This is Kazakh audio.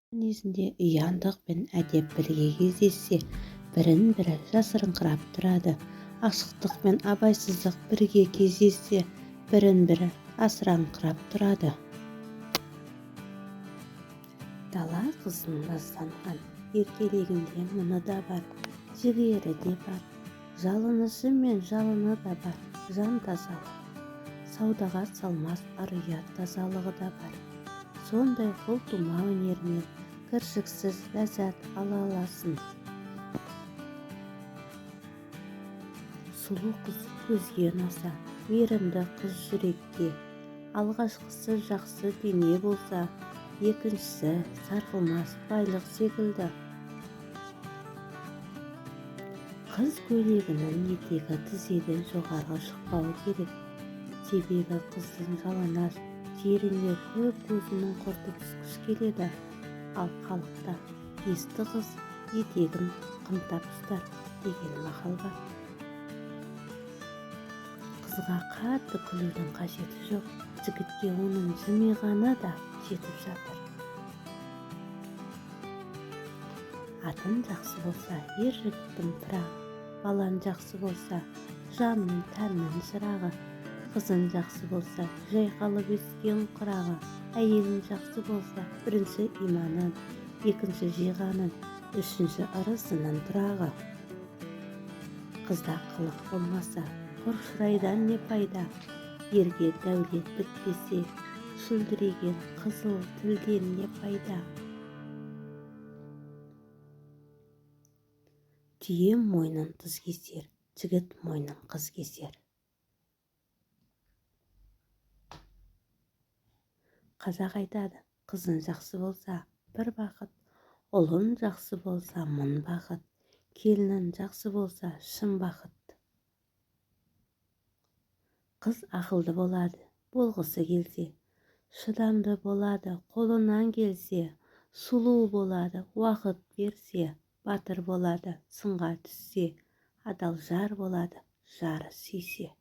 мінезінде ұяңдық пен әдеп бірге кездессе, бірін-бірі жасырыңқырап тұрады. Ашықтық пен абайсыздық бірге кездессе, бірін-бірі асыраңқырап тұрады. Дала қызын назданған, еркелігінде мұны да бар, жігері де бар. Жалынышы мен жалыны да бар, жан тазалық. Саудаға салмас ар-ұят тазалығы да бар. Сондай құлтума өнерінен кіршіксіз ләззат ала аласың. Сұлу қыз көзге ұнаса, мейірімді қыз жүрекке. Алғашқысы жақсы дене болса, екіншісі сарқылмас байлық секілді. Қыз көйлегінің етегі тізеден жоғарғы шықпауы керек. Себебі қыздың жалаңаш жеріне көп көзінің құрты түскіш келеді. Ал халықта есті қыз етегін қымтап ұстар деген мақал бар. Қызға қатты күлудің қажеті жоқ. Жігітке оның жымиғаны да жетіп жатыр. Атын жақсы болса, ер жігіттің пырағы. Балан жақсы болса, жанның тәннің шырағы. Қызың жақсы болса, жайқалып өскен құрағы. Әйелің жақсы болса, бірінші иманын, екінші жиғанын, үшінші ырысының тұрағы. Қызда қылық болмаса, құр шырайдан не пайда? Ерге дәулет бітпесе, шүлдіреген қызыл тілден не пайда? Түйе мойнын тұз кесер, жігіт мойнын қыз кесер. Қазақ айтады, қызың жақсы болса, бір бақыт, ұлың жақсы болса, мың бақыт, келінің жақсы болса, шын бақыт. Қыз ақылды болады, болғысы келсе, шыдамды болады, қолынан келсе, сұлу болады, уақыт берсе, батыр болады, сынға түссе, адал жар болады, жары сүйсе.